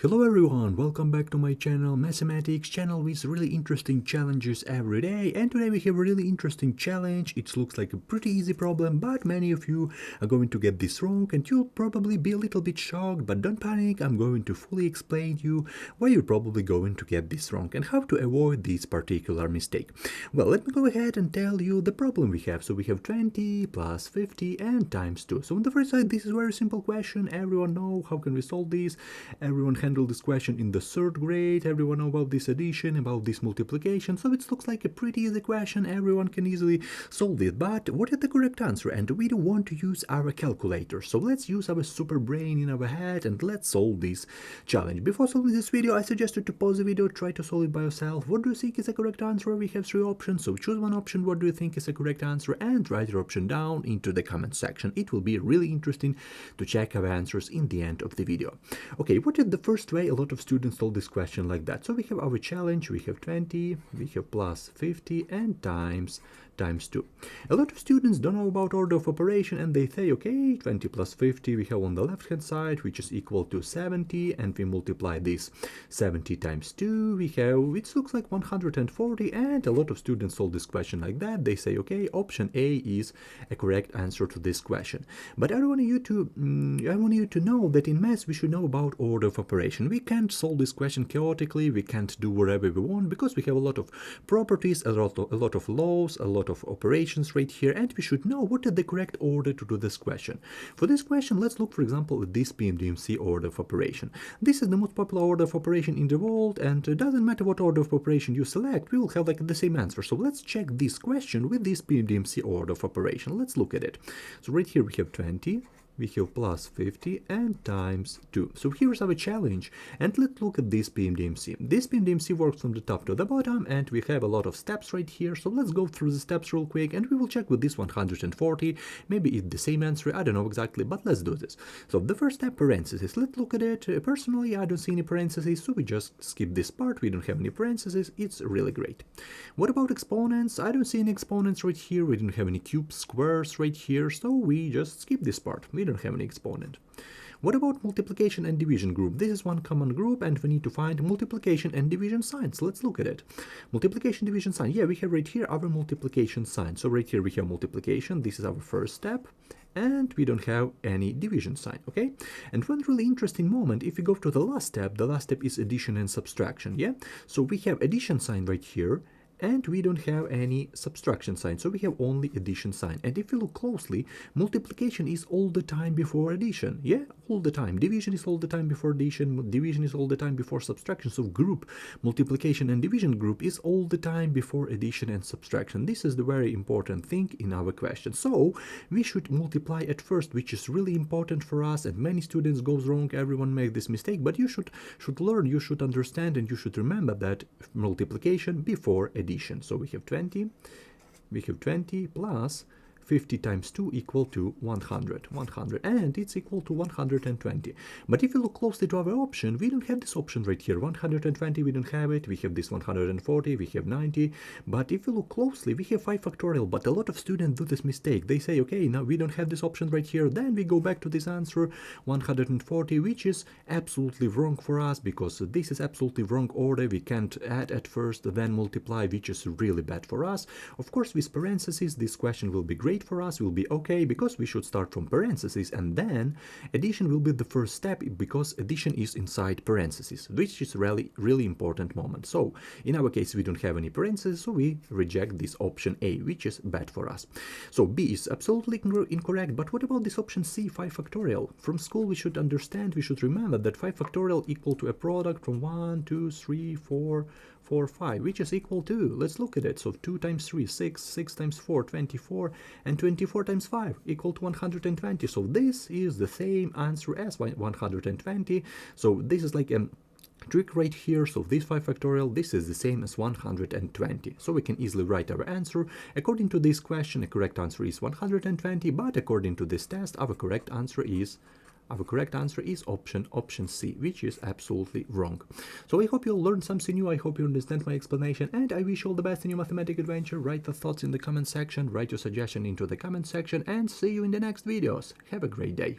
Hello everyone, welcome back to my channel, Mathematics channel with really interesting challenges every day. And today we have a really interesting challenge. It looks like a pretty easy problem, but many of you are going to get this wrong and you'll probably be a little bit shocked, but don't panic, I'm going to fully explain to you why you're probably going to get this wrong and how to avoid this particular mistake. Well, let me go ahead and tell you the problem we have. So we have 20 plus 50 and times 2. So on the first side, this is a very simple question. Everyone know how can we solve this. Everyone handled this question in the 3rd grade. Everyone know about this addition, about this multiplication. So it looks like a pretty easy question. Everyone can easily solve it. But what is the correct answer? And we don't want to use our calculator. So let's use our super brain in our head and let's solve this challenge. Before solving this video, I suggest you to pause the video, try to solve it by yourself. What do you think is the correct answer? We have 3 options. So choose one option. What do you think is the correct answer? And write your option down into the comment section. It will be really interesting to check our answers in the end of the video. Okay, what is the first way a lot of students solve this question like that? So we have our challenge, we have 20, we have plus 50 and times 2. A lot of students don't know about order of operation and they say, okay, 20 plus 50 we have on the left hand side, which is equal to 70, and we multiply this 70 times 2, we have, it looks like 140, and a lot of students solve this question like that. They say, okay, option A is a correct answer to this question. But I want you to know that in math we should know about order of operation. We can't solve this question chaotically, we can't do whatever we want, because we have a lot of properties, a lot of laws, a lot of operations right here, and we should know what is the correct order to do this question. For this question, let's look, for example, at this PMDMC order of operation. This is the most popular order of operation in the world, and it doesn't matter what order of operation you select, we will have like the same answer. So let's check this question with this PMDMC order of operation. Let's look at it. So right here we have 20, we have plus 50 and times 2. So here's our challenge, and let's look at this PMDMC. This PMDMC works from the top to the bottom, and we have a lot of steps right here. So let's go through the steps real quick, and we will check with this 140. Maybe it's the same answer, I don't know exactly, but let's do this. So the first step, parentheses. Let's look at it. Personally, I don't see any parentheses, so we just skip this part. We don't have any parentheses. It's really great. What about exponents? I don't see any exponents right here. We don't have any cubes, squares right here, so we just skip this part. We don't have any exponent. What about multiplication and division group? This is one common group, and we need to find multiplication and division signs. Let's look at it. Multiplication, division sign. Yeah, we have right here our multiplication sign. So right here we have multiplication. This is our first step, and we don't have any division sign, okay? And one really interesting moment, if we go to the last step is addition and subtraction, yeah? So we have addition sign right here, and we don't have any subtraction sign, so we have only addition sign. And if you look closely, multiplication is all the time before addition, yeah, all the time. Division is all the time before addition, division is all the time before subtraction. So group, multiplication and division group is all the time before addition and subtraction. This is the very important thing in our question. So we should multiply at first, which is really important for us, and many students goes wrong. Everyone makes this mistake, but you should learn, you should understand, and you should remember that multiplication before addition. So we have 20 plus 50 times 2 equal to 100, and it's equal to 120. But if you look closely to our option, we don't have this option right here. 120, we don't have it. We have this 140, we have 90. But if you look closely, we have 5 factorial. But a lot of students do this mistake. They say, okay, now we don't have this option right here. Then we go back to this answer, 140, which is absolutely wrong for us, because this is absolutely wrong order. We can't add at first, then multiply, which is really bad for us. Of course, with parentheses, this question will be great for us, will be okay, because we should start from parentheses, and then addition will be the first step, because addition is inside parentheses, which is really important moment. So in our case we don't have any parentheses, so we reject this option A, which is bad for us. So B is absolutely incorrect. But what about this option C, 5 factorial? From school we should understand, we should remember that 5 factorial equal to a product from 1, 2, 3, 4, 5, which is equal to, let's look at it. So 2 times 3, 6 times 4, 24, and 24 times 5 equal to 120. So this is the same answer as 120. So this is like a trick right here. So this 5 factorial, this is the same as 120. So we can easily write our answer. According to this question, the correct answer is 120, but according to this test, our correct answer is option C, which is absolutely wrong. So I hope you'll learn something new. I hope you understand my explanation, and I wish you all the best in your mathematical adventure. Write the thoughts in the comment section, write your suggestion into the comment section, and see you in the next videos. Have a great day.